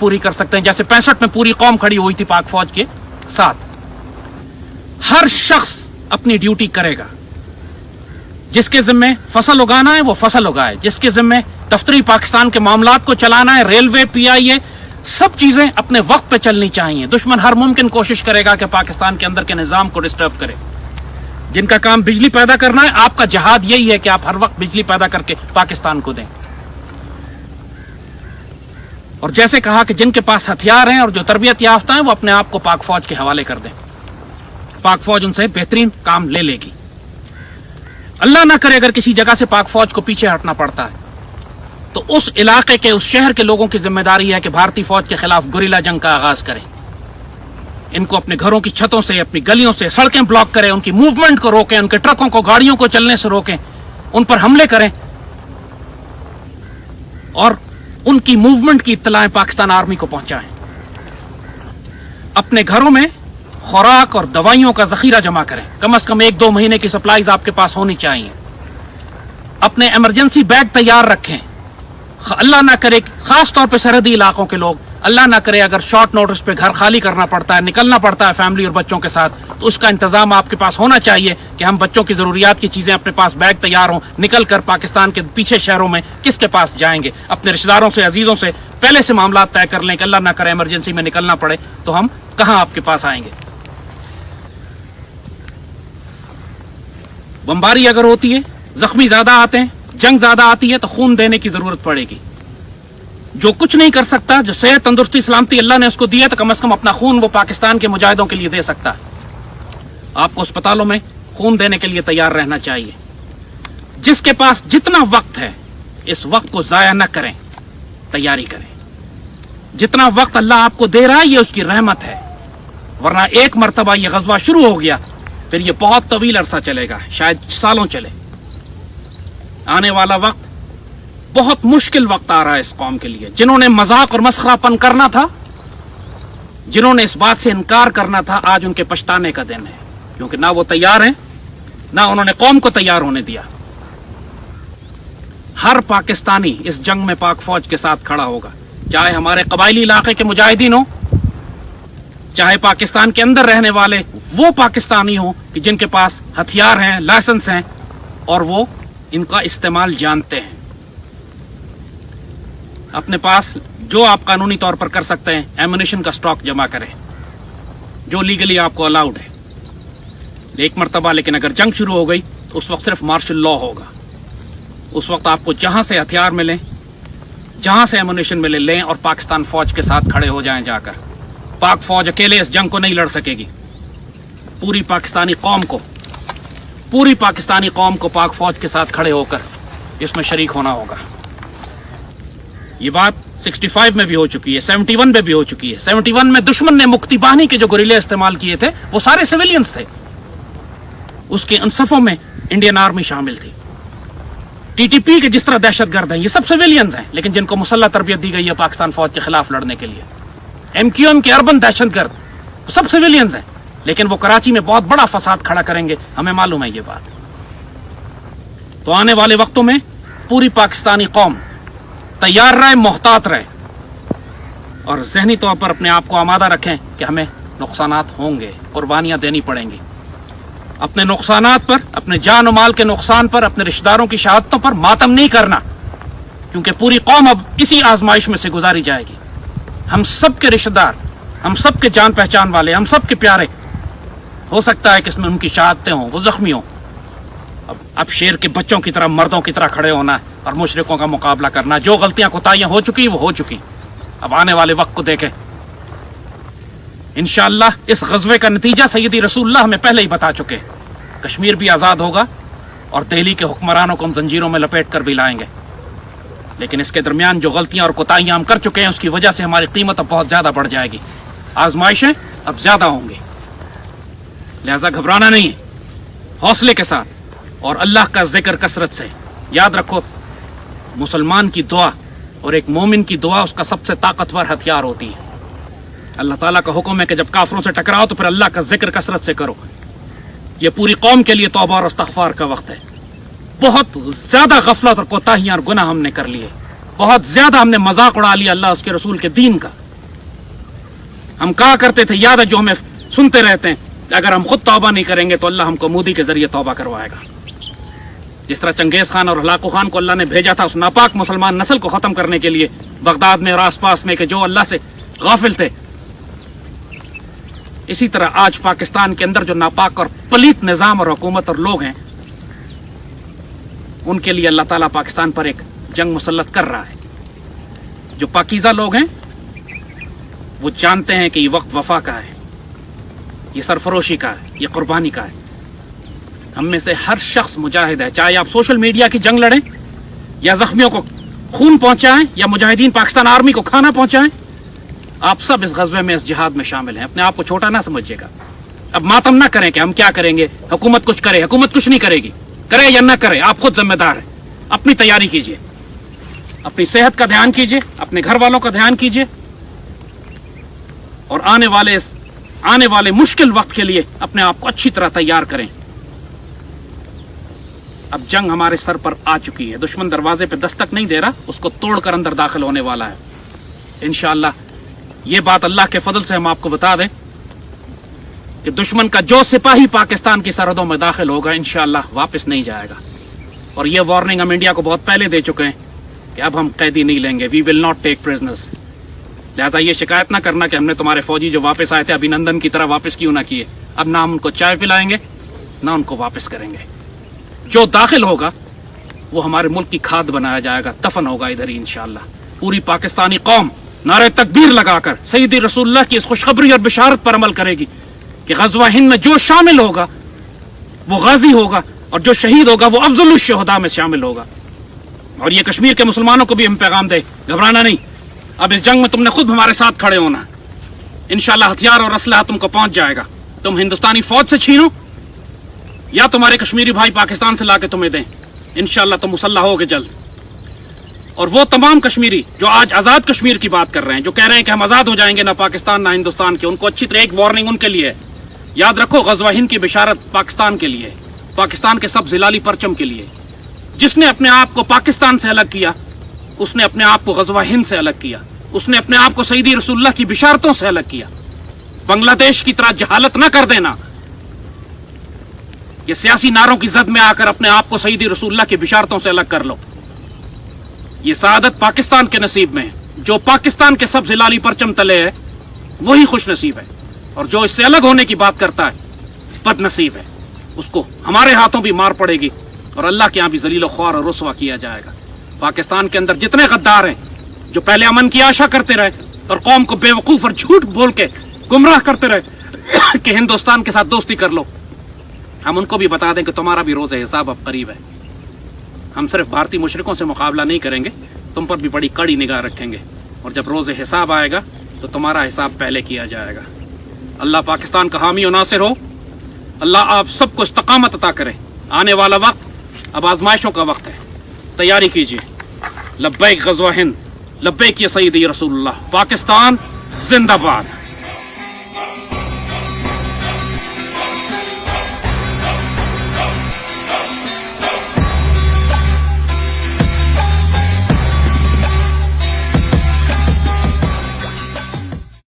पूरी कर सकते हैं, जैसे 65 में पूरी कौम खड़ी हुई थी पाक फौज के साथ। हर शख्स अपनी ड्यूटी करेगा। जिसके जिम्मे फसल उगाना है वो फसल उगाए, जिसके जिम्मे दफ्तरी पाकिस्तान के मामलात को चलाना है, रेलवे, PIA, सब चीजें अपने वक्त पे चलनी चाहिए। दुश्मन हर मुमकिन कोशिश करेगा कि पाकिस्तान के अंदर के निजाम को डिस्टर्ब करे। जिनका काम बिजली पैदा करना है, आपका जहाद यही है कि आप हर वक्त बिजली पैदा करके पाकिस्तान को दें। और जैसे कहा कि जिनके पास हथियार हैं और जो तरबियत याफ्ता हैं, वो अपने आप को पाक फौज के हवाले कर दें। पाक फौज उनसे बेहतरीन काम ले लेगी। अल्लाह ना करे अगर किसी जगह से पाक फौज को पीछे हटना पड़ता है, तो उस इलाके के, उस शहर के लोगों की जिम्मेदारी है कि भारतीय फौज के खिलाफ गुरिल्ला जंग का आगाज करें। इनको अपने घरों की छतों से, अपनी गलियों से, सड़कें ब्लॉक करें, उनकी मूवमेंट को रोकें, उनके ट्रकों को, गाड़ियों को चलने से रोकें, उन पर हमले करें और उनकी मूवमेंट की इत्तलाएं पाकिस्तान आर्मी को पहुंचाएं। अपने घरों में खुराक और दवाइयों का जखीरा जमा करें। कम से कम 1-2 महीने की सप्लाईज आपके पास होनी चाहिए। अपने इमरजेंसी बैग तैयार रखें। अल्लाह ना करे, खास तौर पे सरहदी इलाकों के लोग, अल्लाह ना करे अगर शॉर्ट नोटिस पे घर खाली करना पड़ता है, निकलना पड़ता है फैमिली और बच्चों के साथ, तो उसका इंतजाम आपके पास होना चाहिए कि हम बच्चों की जरूरियात की चीजें अपने पास बैग तैयार हों, निकल कर पाकिस्तान के पीछे शहरों में किसके पास जाएंगे। अपने रिश्तेदारों से, अजीजों से पहले से मामला तय कर लें कि अल्लाह ना करे इमरजेंसी में निकलना पड़े तो हम कहां आपके पास आएंगे। बमबारी अगर होती है, जख्मी ज्यादा आते हैं, जंग ज्यादा आती है, तो खून देने की जरूरत पड़ेगी। जो कुछ नहीं कर सकता, जो सेहत, तंदुरुस्ती, सलामती अल्लाह ने उसको दी है, तो कम से कम अपना खून वो पाकिस्तान के मुजाहिदों के लिए दे सकता है। आपको अस्पतालों में खून देने के लिए तैयार रहना चाहिए। जिसके पास जितना वक्त है, इस वक्त को जाया न करें, तैयारी करें। जितना वक्त अल्लाह आपको दे रहा है, ये उसकी रहमत है, वरना एक मरतबा ये गज़वा शुरू हो गया, फिर ये बहुत तवील अरसा चलेगा, शायद सालों चले। आने वाला वक्त बहुत मुश्किल वक्त आ रहा है इस कौम के लिए। जिन्होंने मजाक और मस्खरापन करना था, जिन्होंने इस बात से इनकार करना था, आज उनके पछताने का दिन है, क्योंकि ना वो तैयार हैं, ना उन्होंने कौम को तैयार होने दिया। हर पाकिस्तानी इस जंग में पाक फौज के साथ खड़ा होगा, चाहे हमारे कबायली इलाके के मुजाहिदीन हो, चाहे पाकिस्तान के अंदर रहने वाले वो पाकिस्तानी हो कि जिनके पास हथियार हैं, लाइसेंस हैं और वो इनका इस्तेमाल जानते हैं। अपने पास जो आप कानूनी तौर पर कर सकते हैं, एमुनिशन का स्टॉक जमा करें जो लीगली आपको अलाउड है। एक मरतबा लेकिन अगर जंग शुरू हो गई तो उस वक्त सिर्फ मार्शल लॉ होगा। उस वक्त आपको जहां से हथियार मिले, जहां से एमुनिशन मिले, लें और पाकिस्तान फौज के साथ खड़े हो जाएं जाकर। पाक फौज अकेले इस जंग को नहीं लड़ सकेगी। पूरी पाकिस्तानी कौम को पाक फौज के साथ खड़े होकर इसमें शरीक होना होगा। ये बात 65 में भी हो चुकी है, 71 में भी हो चुकी है। 71 में दुश्मन ने मुक्ति बाहिनी के जो गुरिल्ले इस्तेमाल किए थे, वो सारे सिविलियंस थे। उसके उन सफों में इंडियन आर्मी शामिल थी। TTP के जिस तरह दहशतगर्द हैं, ये सब सिविलियंस हैं, लेकिन जिनको मुसल्लह तरबियत दी गई है पाकिस्तान फौज के खिलाफ लड़ने के लिए। MQM के अर्बन दहशतगर्द सब सिविलियंस हैं, लेकिन वो कराची में बहुत बड़ा फसाद खड़ा करेंगे, हमें मालूम है ये बात। तो आने वाले वक्तों में पूरी पाकिस्तानी कौम तैयार रहे, मोहतात रहे और ज़हनी तौर पर अपने आप को आमादा रखें कि हमें नुकसानात होंगे, कुर्बानियां देनी पड़ेंगी। अपने नुकसानात पर, अपने जान और माल के नुकसान पर, अपने रिश्तेदारों की शहादतों पर मातम नहीं करना, क्योंकि पूरी कौम अब इसी आजमाइश में से गुजारी जाएगी। हम सब के रिश्तेदार, हम सब के जान पहचान वाले, हम सब के प्यारे, हो सकता है कि इसमें उनकी शहादतें हों, वो जख्मी हों। अब शेर के बच्चों की तरह, मर्दों की तरह खड़े होना है और मुशरिकों का मुकाबला करना। जो गलतियां कोताहियां हो चुकी वो हो चुकी, अब आने वाले वक्त को देखें। इंशाअल्लाह इस गज़वे का नतीजा सैयदी रसूलुल्लाह हमें पहले ही बता चुके। कश्मीर भी आज़ाद होगा और दिल्ली के हुक्मरानों को हम जंजीरों में लपेट कर भी लाएंगे। लेकिन इसके दरमियान जो गलतियां और कोताहियां हम कर चुके हैं, उसकी वजह से हमारी कीमत अब बहुत ज़्यादा बढ़ जाएगी। आजमाइशें अब ज़्यादा होंगी, लिहाजा घबराना नहीं है, हौसले के साथ और अल्लाह का जिक्र कसरत से। याद रखो, मुसलमान की दुआ और एक मोमिन की दुआ उसका सबसे ताकतवर हथियार होती है। अल्लाह ताला का हुक्म है कि जब काफिरों से टकराओ तो फिर अल्लाह का जिक्र कसरत से करो। ये पूरी कौम के लिए तौबा और इस्तिग़फ़ार का वक्त है। बहुत ज्यादा गफलत और कोताहियां और गुनाह हमने कर लिए, बहुत ज्यादा हमने मजाक उड़ा लिया अल्लाह उसके रसूल के दीन का। ہم کہا کرتے تھے، یاد ہے جو ہمیں سنتے رہتے ہیں، کہ اگر ہم خود توبہ نہیں کریں گے تو اللہ ہم کو مودی کے ذریعے توبہ کروائے گا. جس طرح چنگیز خان اور ہلاکو خان کو اللہ نے بھیجا تھا اس ناپاک مسلمان نسل کو ختم کرنے کے لیے بغداد میں اور آس پاس میں، کہ جو اللہ سے غافل تھے، اسی طرح آج پاکستان کے اندر جو ناپاک اور پلیت نظام اور حکومت اور لوگ ہیں، ان کے لیے اللہ تعالیٰ پاکستان پر ایک جنگ مسلط کر رہا ہے. جو پاکیزہ لوگ ہیں وہ جانتے ہیں کہ یہ وقت وفا کا ہے، یہ سرفروشی کا ہے، یہ قربانی کا ہے. ہم میں سے ہر شخص مجاہد ہے، چاہے آپ سوشل میڈیا کی جنگ لڑیں یا زخمیوں کو خون پہنچائیں یا مجاہدین پاکستان آرمی کو کھانا پہنچائیں، آپ سب اس غزوے میں، اس جہاد میں شامل ہیں. اپنے آپ کو چھوٹا نہ سمجھیے گا. اب ماتم نہ کریں کہ ہم کیا کریں گے، حکومت کچھ کرے. حکومت کچھ نہیں کرے گی، کرے یا نہ کرے آپ خود ذمہ دار ہیں. اپنی تیاری کیجیے، اپنی صحت کا دھیان کیجیے، اپنے گھر والوں کا دھیان کیجیے، اور آنے والے مشکل وقت کے لیے اپنے آپ کو اچھی طرح تیار کریں. اب جنگ ہمارے سر پر آ چکی ہے. دشمن دروازے پہ دستک نہیں دے رہا، اس کو توڑ کر اندر داخل ہونے والا ہے. انشاءاللہ یہ بات اللہ کے فضل سے ہم آپ کو بتا دیں کہ دشمن کا جو سپاہی پاکستان کی سرحدوں میں داخل ہوگا انشاءاللہ واپس نہیں جائے گا. اور یہ وارننگ ہم انڈیا کو بہت پہلے دے چکے ہیں کہ اب ہم قیدی نہیں لیں گے. وی ول ناٹ ٹیک پرزنرز. لہذا یہ شکایت نہ کرنا کہ ہم نے تمہارے فوجی جو واپس آئے تھے ابھینندن کی طرح واپس کیوں نہ کیے. اب نہ ہم ان کو چائے پلائیں گے نہ ان کو واپس کریں گے. جو داخل ہوگا وہ ہمارے ملک کی کھاد بنایا جائے گا، دفن ہوگا ادھر ہی انشاءاللہ. پوری پاکستانی قوم نعرہ تکبیر لگا کر سیدی رسول اللہ کی اس خوشخبری اور بشارت پر عمل کرے گی کہ غزوہ ہند میں جو شامل ہوگا وہ غازی ہوگا، اور جو شہید ہوگا وہ افضل الشہداء میں شامل ہوگا. اور یہ کشمیر کے مسلمانوں کو بھی ہم پیغام دے، گھبرانا نہیں. اب اس جنگ میں تم نے خود ہمارے ساتھ کھڑے ہونا. انشاءاللہ ہتھیار اور اسلحہ تم کو پہنچ جائے گا. تم ہندوستانی فوج سے چھینو یا تمہارے کشمیری بھائی پاکستان سے لا کے تمہیں دیں، انشاءاللہ تم مسلح ہوگے جلد. اور وہ تمام کشمیری جو آج آزاد کشمیر کی بات کر رہے ہیں، جو کہہ رہے ہیں کہ ہم آزاد ہو جائیں گے نہ پاکستان نہ ہندوستان کے، ان کو اچھی طرح ایک وارننگ ان کے لیے ہے. یاد رکھو غزوہ ہند کی بشارت پاکستان کے لیے، پاکستان کے سب ہلالی پرچم کے لیے. جس نے اپنے آپ کو پاکستان سے الگ کیا اس نے اپنے آپ کو غزوہ ہند سے الگ کیا. اس نے اپنے آپ کو سیدی رسول اللہ کی بشارتوں سے الگ کیا. بنگلہ دیش کی طرح جہالت نہ کر دینا کہ سیاسی نعروں کی زد میں آ کر اپنے آپ کو سیدی رسول اللہ کی بشارتوں سے الگ کر لو. یہ سعادت پاکستان کے نصیب میں ہے. جو پاکستان کے سب ہلالی پرچم تلے ہے وہی خوش نصیب ہے، اور جو اس سے الگ ہونے کی بات کرتا ہے بد نصیب ہے. اس کو ہمارے ہاتھوں بھی مار پڑے گی اور اللہ کے یہاں بھی ذلیل و خوار اور رسوا کیا جائے گا. پاکستان کے اندر جتنے غدار ہیں جو پہلے امن کی آشا کرتے رہے اور قوم کو بے وقوف اور جھوٹ بول کے گمراہ کرتے رہے کہ ہندوستان کے ساتھ دوستی کر لو، ہم ان کو بھی بتا دیں کہ تمہارا بھی روز حساب اب قریب ہے. ہم صرف بھارتی مشرکوں سے مقابلہ نہیں کریں گے، تم پر بھی بڑی کڑی نگاہ رکھیں گے، اور جب روز حساب آئے گا تو تمہارا حساب پہلے کیا جائے گا. اللہ پاکستان کا حامی و ناصر ہو. اللہ آپ سب کو استقامت عطا کرے. آنے والا وقت اب آزمائشوں کا وقت ہے، تیاری کیجیے. لبیک غزوہ ہند، لبیک یا سیدی رسول اللہ. پاکستان زندہ باد.